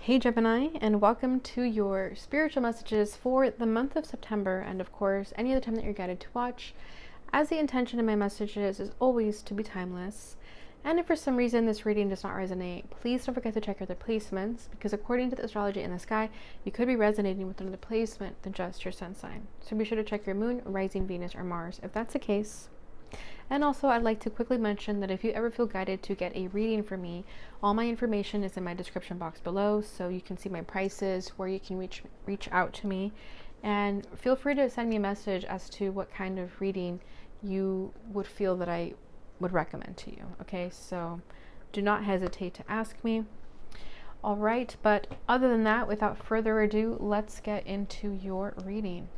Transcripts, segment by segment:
Hey Gemini, and welcome to your spiritual messages for the month of September, and of course, any other time that you're guided to watch, as the intention of my messages is always to be timeless. And if for some reason this reading does not resonate, please don't forget to check other placements, because according to the astrology in the sky, you could be resonating with another placement than just your sun sign. So be sure to check your moon, rising, Venus, or Mars if that's the case. And also, I'd like to quickly mention that if you ever feel guided to get a reading from me, all my information is in my description box below, so you can see my prices, where you can reach out to me, and feel free to send me a message as to what kind of reading you would feel that I would recommend to you. Okay, so do not hesitate to ask me. All right, but other than that, without further ado, let's get into your reading.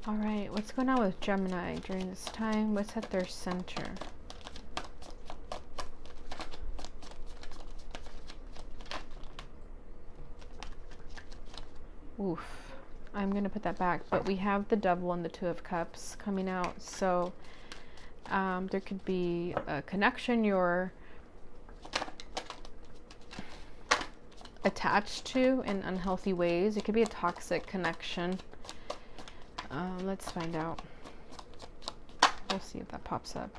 All right, what's going on with Gemini during this time? What's at their center? Oof. I'm going to put that back, but we have the Devil and the Two of Cups coming out. So there could be a connection you're attached to in unhealthy ways. It could be a toxic connection. Let's find out. We'll see if that pops up.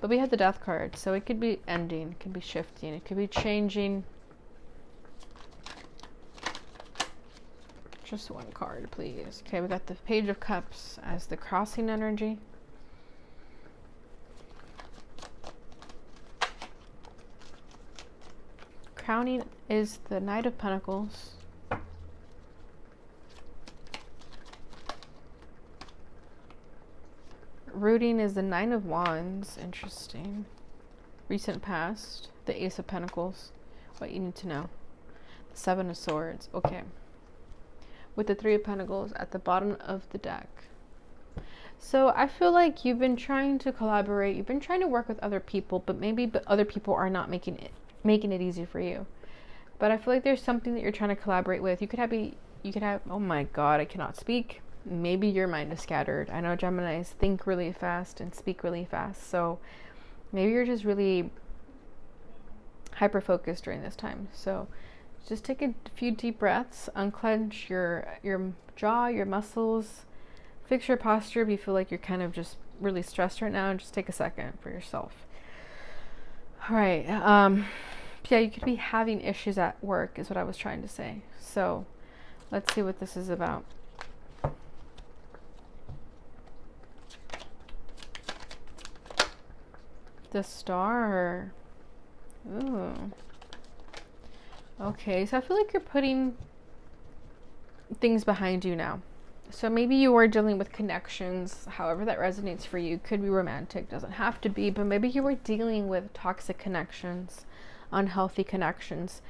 But we have the Death card, so it could be ending, it could be shifting, it could be changing. Just one card, please. Okay, we got the Page of Cups as the crossing energy. Crowning is the Knight of Pentacles. Rooting is the Nine of Wands. Interesting. Recent past. The Ace of Pentacles. What you need to know. The Seven of Swords. Okay. With the Three of Pentacles at the bottom of the deck. So I feel like you've been trying to collaborate. You've been trying to work with other people, but maybe other people are not making it easy for you. But I feel like there's something that you're trying to collaborate with. You could have, oh my God, I cannot speak. Maybe your mind is scattered. I know Geminis think really fast and speak really fast. So maybe you're just really hyper-focused during this time. So just take a few deep breaths, unclench your jaw, your muscles, fix your posture if you feel like you're kind of just really stressed right now, and just take a second for yourself. All right. Yeah, you could be having issues at work is what I was trying to say. So let's see what this is about. The Star. Ooh. Okay, so I feel like you're putting things behind you now. So maybe you are dealing with connections, however that resonates for you. Could be romantic, doesn't have to be, but maybe you were dealing with toxic connections, unhealthy connections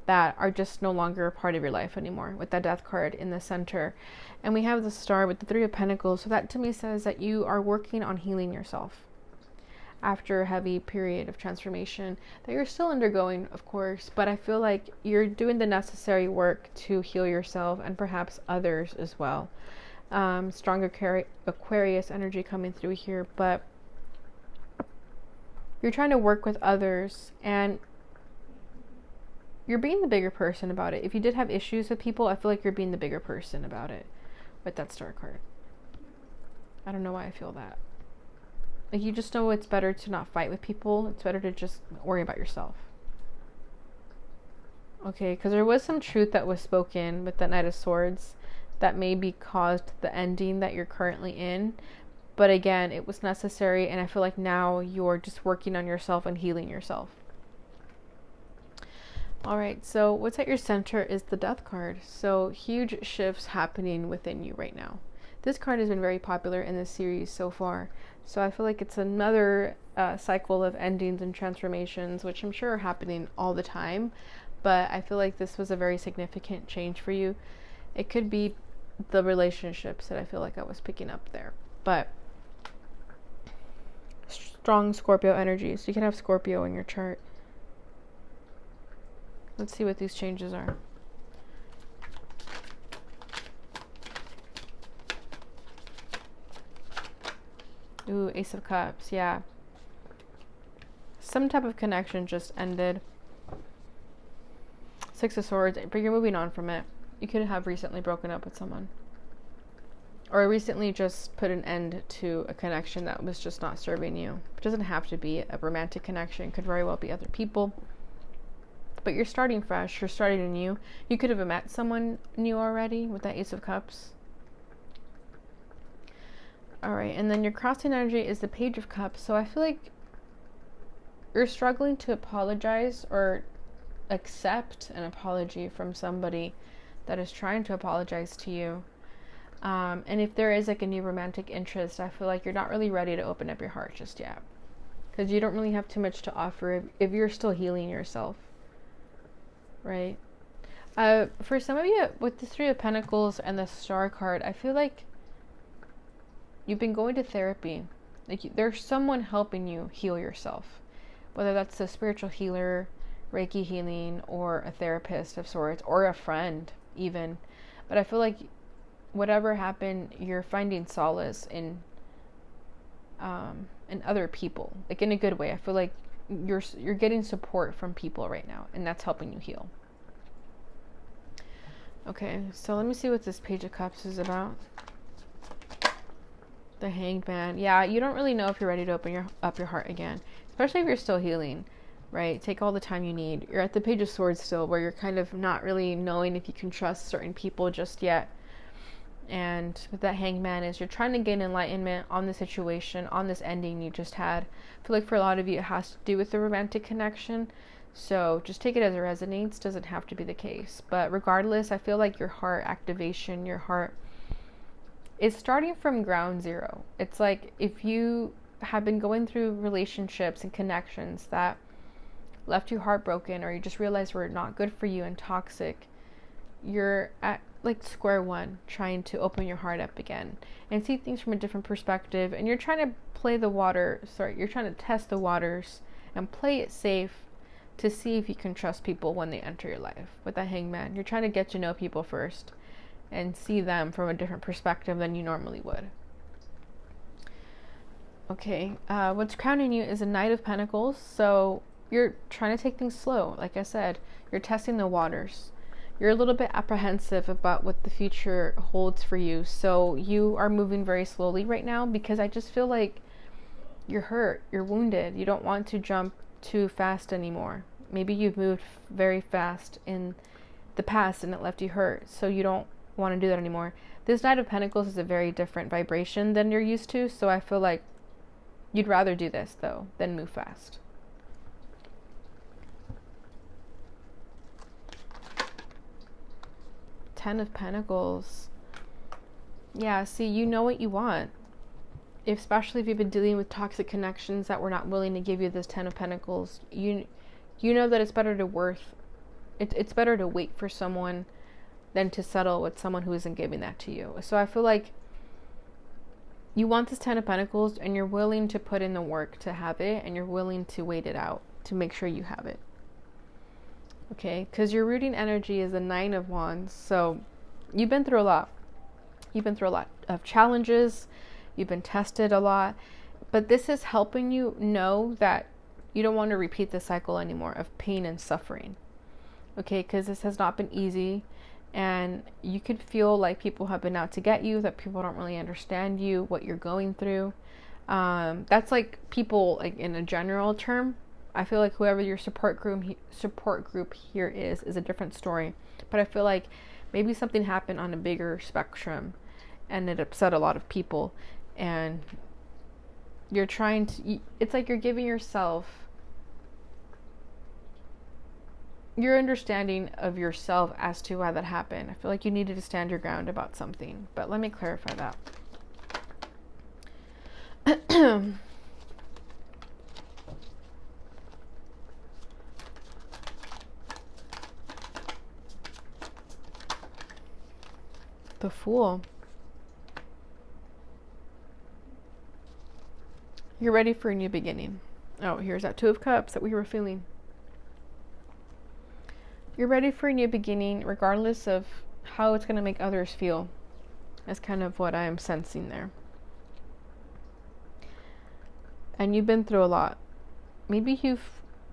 that are just no longer a part of your life anymore, with that Death card in the center. And we have the Star with the Three of Pentacles. So that to me says that you are working on healing yourself after a heavy period of transformation that you're still undergoing, of course, but I feel like you're doing the necessary work to heal yourself and perhaps others as well. Strong Aquarius energy coming through here, but you're trying to work with others and you're being the bigger person about it. If you did have issues with people, I feel like you're being the bigger person about it with that Star card. I don't know why I feel that. Like, you just know it's better to not fight with people. It's better to just worry about yourself. Okay, because there was some truth that was spoken with that Knight of Swords that maybe caused the ending that you're currently in. But again, it was necessary, and I feel like now you're just working on yourself and healing yourself. All right, so what's at your center is the Death card. So huge shifts happening within you right now. This card has been very popular in this series so far. So I feel like it's another cycle of endings and transformations, which I'm sure are happening all the time. But I feel like this was a very significant change for you. It could be the relationships that I feel like I was picking up there. But strong Scorpio energy. So you can have Scorpio in your chart. Let's see what these changes are. Ooh, Ace of Cups, yeah. Some type of connection just ended. Six of Swords, but you're moving on from it. You could have recently broken up with someone, or recently just put an end to a connection that was just not serving you. It doesn't have to be a romantic connection. It could very well be other people. But you're starting fresh. You're starting anew. You could have met someone new already with that Ace of Cups. All right, and then your crossing energy is the Page of Cups. So I feel like you're struggling to apologize or accept an apology from somebody that is trying to apologize to you. And if there is like a new romantic interest, I feel like you're not really ready to open up your heart just yet, because you don't really have too much to offer if you're still healing yourself, right? For some of you with the Three of Pentacles and the Star card, I feel like you've been going to therapy. Like there's someone helping you heal yourself, whether that's a spiritual healer, Reiki healing, or a therapist of sorts, or a friend even. But I feel like whatever happened, you're finding solace in other people, like in a good way. I feel like you're getting support from people right now, and that's helping you heal. Okay, so let me see what this Page of Cups is about. The Hanged Man. Yeah, you don't really know if you're ready to open up your heart again, especially if you're still healing, right? Take all the time you need. You're at the Page of Swords still, where you're kind of not really knowing if you can trust certain people just yet. And with that Hanged Man is you're trying to gain enlightenment on the situation, on this ending you just had. I feel like for a lot of you it has to do with the romantic connection. So just take it as it resonates. Doesn't have to be the case. But regardless, I feel like your heart activation, your heart is starting from ground zero. It's like if you have been going through relationships and connections that left you heartbroken, or you just realized were not good for you and toxic, you're at like square one, trying to open your heart up again and see things from a different perspective. And you're trying to you're trying to test the waters and play it safe to see if you can trust people when they enter your life. With that Hanged Man, you're trying to get to know people first and see them from a different perspective than you normally would. Okay, what's crowning you is a Knight of Pentacles. So you're trying to take things slow. Like I said, you're testing the waters. You're a little bit apprehensive about what the future holds for you. So you are moving very slowly right now, because I just feel like you're hurt, you're wounded. You don't want to jump too fast anymore. Maybe you've moved very fast in the past and it left you hurt, so you don't want to do that anymore. This Knight of Pentacles is a very different vibration than you're used to, so I feel like you'd rather do this though than move fast. Ten of Pentacles. Yeah, see, you know what you want. Especially if you've been dealing with toxic connections that were not willing to give you this Ten of Pentacles, you know that it's better to wait for someone than to settle with someone who isn't giving that to you. So I feel like you want this Ten of Pentacles, and you're willing to put in the work to have it, and you're willing to wait it out to make sure you have it. Okay, because your rooting energy is the Nine of Wands. So you've been through a lot. You've been through a lot of challenges. You've been tested a lot. But this is helping you know that you don't want to repeat the cycle anymore of pain and suffering. Okay, because this has not been easy. And you could feel like people have been out to get you, that people don't really understand you, what you're going through. That's like people, like in a general term. I feel like whoever your support group here is a different story. But I feel like maybe something happened on a bigger spectrum and it upset a lot of people. And you're trying to, it's like you're giving yourself your understanding of yourself as to why that happened. I feel like you needed to stand your ground about something. But let me clarify that. The Fool. You're ready for a new beginning. Oh, here's that Two of Cups that we were feeling. You're ready for a new beginning, regardless of how it's going to make others feel. That's kind of what I'm sensing there. And you've been through a lot. Maybe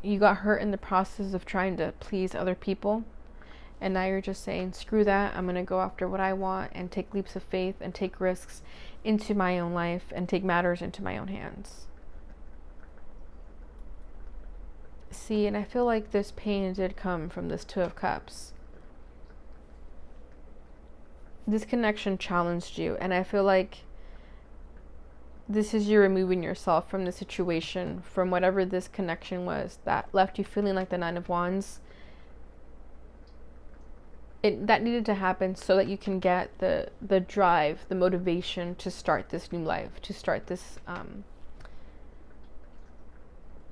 you got hurt in the process of trying to please other people. And now you're just saying, screw that, I'm going to go after what I want and take leaps of faith and take risks into my own life and take matters into my own hands. See, and I feel like this pain did come from this Two of Cups. This connection challenged you, and I feel like this is you removing yourself from the situation, from whatever this connection was that left you feeling like the Nine of Wands. That needed to happen so that you can get the drive, the motivation to start this new life, to start this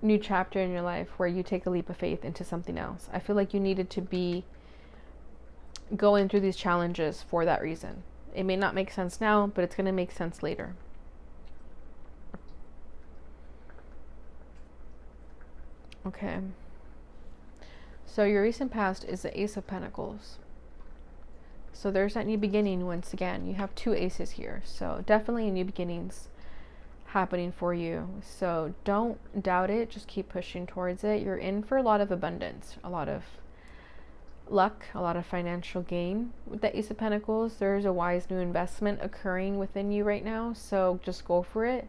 new chapter in your life where you take a leap of faith into something else. I feel like you needed to be going through these challenges for that reason. It may not make sense now, but it's going to make sense later. Okay. So your recent past is the Ace of Pentacles. So there's that new beginning once again. You have two aces here. So definitely new beginnings happening for you. So don't doubt it. Just keep pushing towards it. You're in for a lot of abundance, a lot of luck, a lot of financial gain. With the Ace of Pentacles, there's a wise new investment occurring within you right now. So just go for it.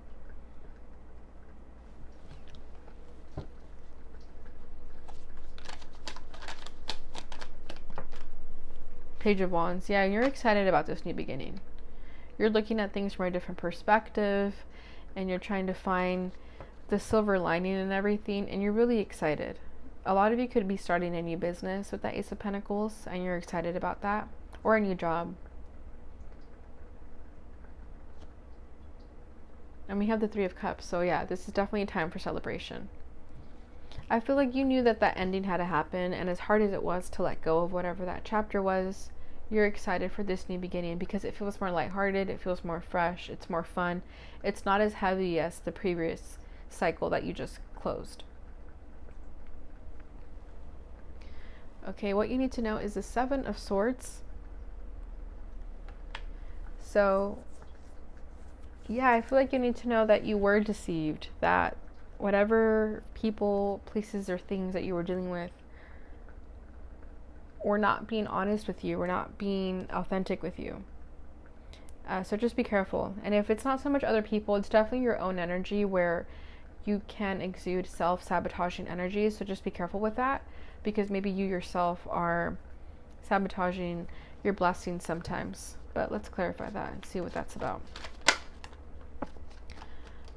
Page of Wands. Yeah, you're excited about this new beginning. You're looking at things from a different perspective, and you're trying to find the silver lining in everything, and you're really excited. A lot of you could be starting a new business with that Ace of Pentacles, and you're excited about that, or a new job. And we have the Three of Cups, so yeah, this is definitely a time for celebration. I feel like you knew that that ending had to happen, and as hard as it was to let go of whatever that chapter was, you're excited for this new beginning because it feels more lighthearted, it feels more fresh, it's more fun. It's not as heavy as the previous cycle that you just closed. Okay, what you need to know is the Seven of Swords. So, yeah, I feel like you need to know that you were deceived, that whatever people, places, or things that you were dealing with were not being honest with you, were not being authentic with you. So just be careful. And if it's not so much other people, it's definitely your own energy where you can exude self-sabotaging energy. So just be careful with that, because maybe you yourself are sabotaging your blessings sometimes. But let's clarify that and see what that's about.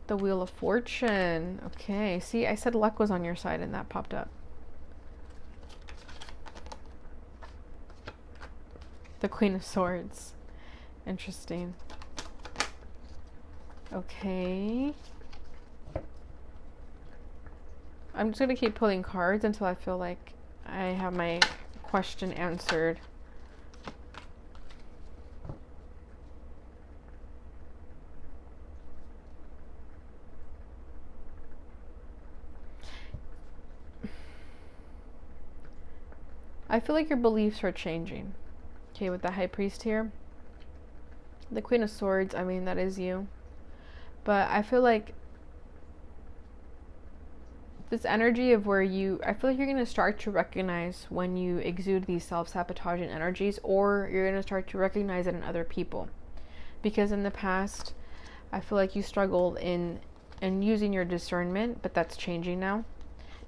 The Wheel of Fortune. Okay, see, I said luck was on your side and that popped up. The Queen of Swords. Interesting. Okay. I'm just going to keep pulling cards until I feel like I have my question answered. I feel like your beliefs are changing. Okay, with the High Priest here. The Queen of Swords, I mean, that is you. But I feel like this energy of where I feel like you're going to start to recognize when you exude these self-sabotaging energies, or you're going to start to recognize it in other people. Because in the past, I feel like you struggled in using your discernment, but that's changing now.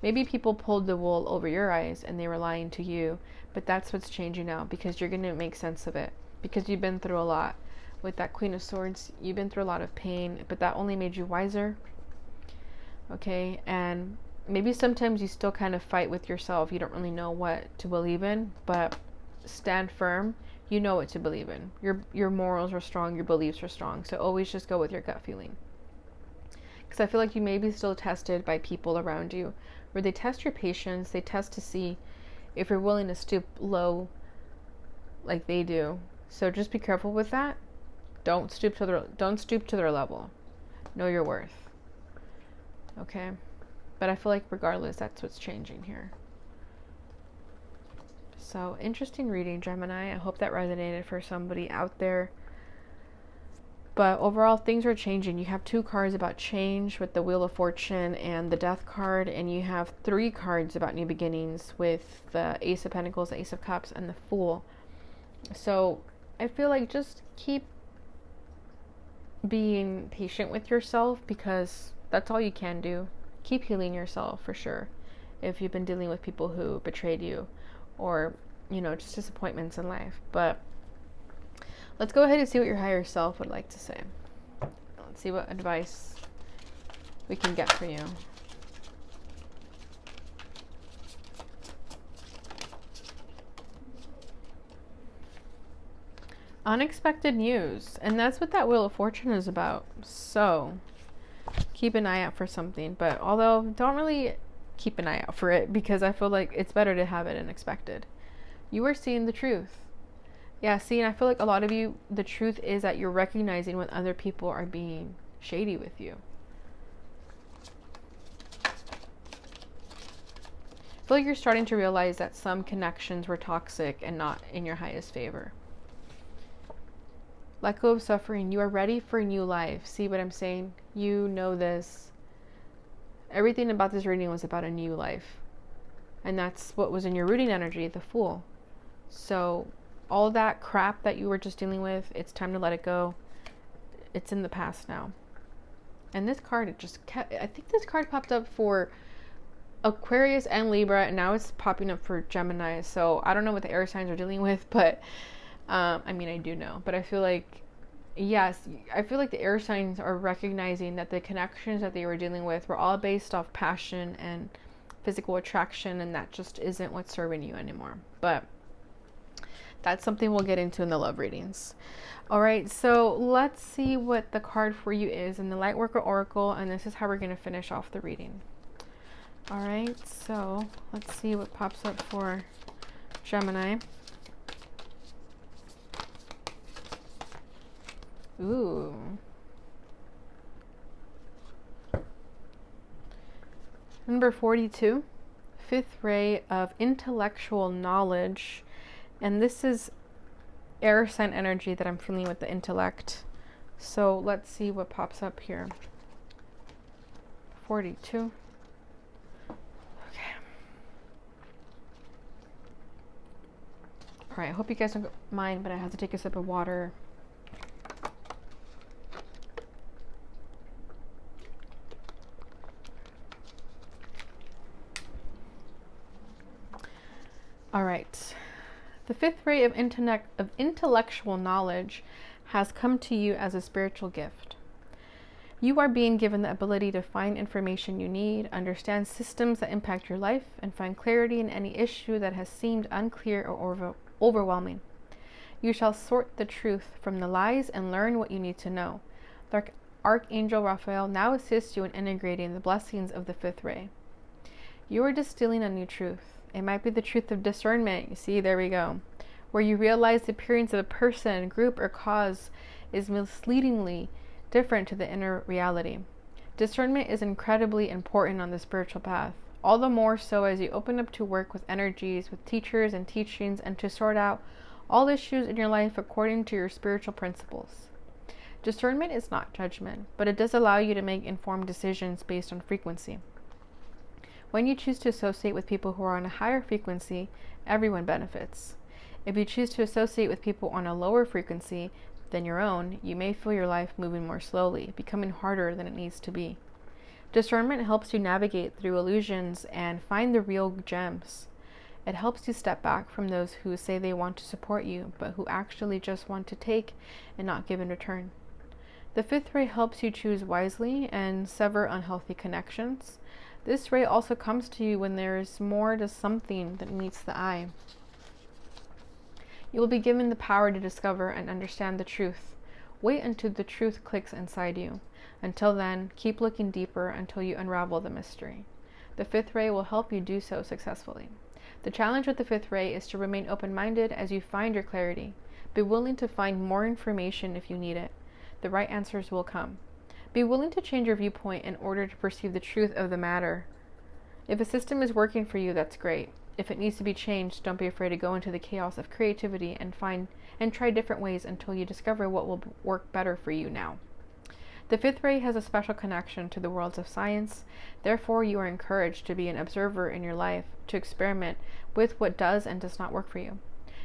Maybe people pulled the wool over your eyes and they were lying to you, but that's what's changing now, because you're going to make sense of it, because you've been through a lot. With that Queen of Swords, you've been through a lot of pain, but that only made you wiser. Okay, and maybe sometimes you still kind of fight with yourself. You don't really know what to believe in, but stand firm. You know what to believe in. Your morals are strong, your beliefs are strong, so always just go with your gut feeling. Because I feel like you may be still tested by people around you, where they test your patience, they test to see if you're willing to stoop low like they do. So just be careful with that. Don't stoop to their level. Know your worth. Okay? But I feel like regardless, that's what's changing here. So, interesting reading, Gemini. I hope that resonated for somebody out there. But overall, things are changing. You have 2 cards about change with the Wheel of Fortune and the Death card, and you have 3 cards about new beginnings with the Ace of Pentacles, the Ace of Cups, and the Fool. So I feel like just keep being patient with yourself, because that's all you can do. Keep healing yourself for sure if you've been dealing with people who betrayed you, or, you know, just disappointments in life. But let's go ahead and see what your higher self would like to say. Let's see what advice we can get for you. Unexpected news. And that's what that Wheel of Fortune is about. So keep an eye out for something. But although, don't really keep an eye out for it, because I feel like it's better to have it unexpected. You are seeing the truth. Yeah, see, and I feel like a lot of you, the truth is that you're recognizing when other people are being shady with you. I feel like you're starting to realize that some connections were toxic and not in your highest favor. Let go of suffering. You are ready for a new life. See what I'm saying? You know this. Everything about this reading was about a new life. And that's what was in your rooting energy, the Fool. So all that crap that you were just dealing with, it's time to let it go. It's in the past now. And this card, it just kept, I think this card popped up for Aquarius and Libra, and now it's popping up for Gemini. So I don't know what the air signs are dealing with, but I mean, I do know. But I feel like, yes, I feel like the air signs are recognizing that the connections that they were dealing with were all based off passion and physical attraction, and that just isn't what's serving you anymore. But that's something we'll get into in the love readings. All right, so let's see what the card for you is in the Lightworker Oracle, and this is how we're going to finish off the reading. All right, so let's see what pops up for Gemini. Ooh. Number 42, 5th ray of intellectual knowledge. And this is air sign energy that I'm feeling with the intellect. So let's see what pops up here. 42. Okay. All right, I hope you guys don't mind, but I have to take a sip of water. All right. The 5th ray of intellectual knowledge has come to you as a spiritual gift. You are being given the ability to find information you need, understand systems that impact your life, and find clarity in any issue that has seemed unclear or overwhelming. You shall sort the truth from the lies and learn what you need to know. The Archangel Raphael now assists you in integrating the blessings of the 5th ray. You are distilling a new truth. It might be the truth of discernment. You see, there we go. Where you realize the appearance of a person, group, or cause is misleadingly different to the inner reality. Discernment is incredibly important on the spiritual path. All the more so as you open up to work with energies, with teachers and teachings, and to sort out all issues in your life according to your spiritual principles. Discernment is not judgment, but it does allow you to make informed decisions based on frequency. When you choose to associate with people who are on a higher frequency, everyone benefits. If you choose to associate with people on a lower frequency than your own, you may feel your life moving more slowly, becoming harder than it needs to be. Discernment helps you navigate through illusions and find the real gems. It helps you step back from those who say they want to support you, but who actually just want to take and not give in return. The 5th ray helps you choose wisely and sever unhealthy connections. This ray also comes to you when there is more to something than meets the eye. You will be given the power to discover and understand the truth. Wait until the truth clicks inside you. Until then, keep looking deeper until you unravel the mystery. The 5th ray will help you do so successfully. The challenge with the 5th ray is to remain open-minded as you find your clarity. Be willing to find more information if you need it. The right answers will come. Be willing to change your viewpoint in order to perceive the truth of the matter. If a system is working for you, that's great. if it needs to be changed, don't be afraid to go into the chaos of creativity and try different ways until you discover what will work better for you now. The fifth ray has a special connection to the worlds of science. Therefore, you are encouraged to be an observer in your life, to experiment with what does and does not work for you.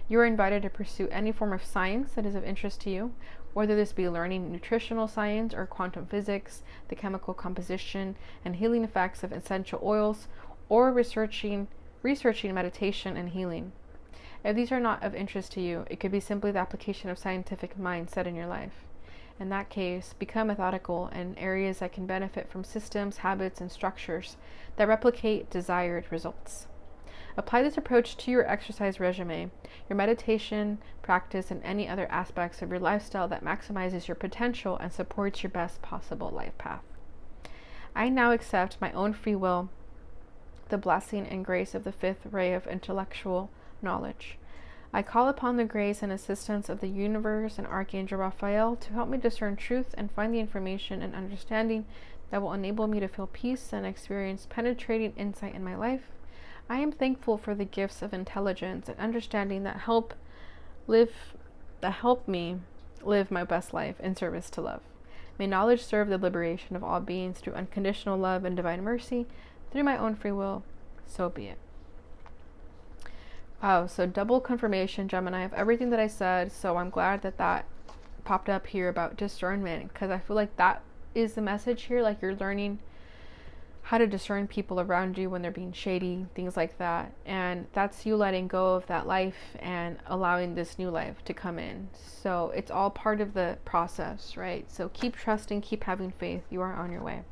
You are invited to pursue any form of science that is of interest to you, whether this be learning nutritional science or quantum physics, the chemical composition and healing effects of essential oils, or researching meditation and healing. If these are not of interest to you, it could be simply the application of scientific mindset in your life. In that case, become methodical in areas that can benefit from systems, habits, and structures that replicate desired results. Apply this approach to your exercise regimen, your meditation practice, and any other aspects of your lifestyle that maximizes your potential and supports your best possible life path. I now accept my own free will, the blessing and grace of the fifth ray of intellectual knowledge. I call upon the grace and assistance of the universe and Archangel Raphael to help me discern truth and find the information and understanding that will enable me to feel peace and experience penetrating insight in my life. I am thankful for the gifts of intelligence and understanding that help me live my best life in service to love. May knowledge serve the liberation of all beings through unconditional love and divine mercy, through my own free will, so be it. Oh, so double confirmation, Gemini, of everything that I said. So I'm glad that that popped up here about discernment, because I feel like that is the message here. Like, you're learning how to discern people around you when they're being shady, things like that. And that's you letting go of that life and allowing this new life to come in. So it's all part of the process, right? So keep trusting, keep having faith. You are on your way.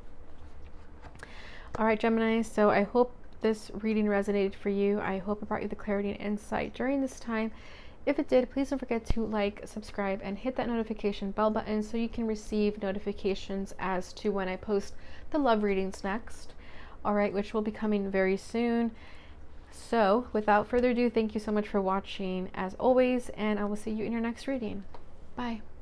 All right, Gemini. So I hope this reading resonated for you. I hope it brought you the clarity and insight during this time. If it did, please don't forget to like, subscribe, and hit that notification bell button so you can receive notifications as to when I post the love readings next. All right, which will be coming very soon. So without further ado, thank you so much for watching as always, and I will see you in your next reading. Bye.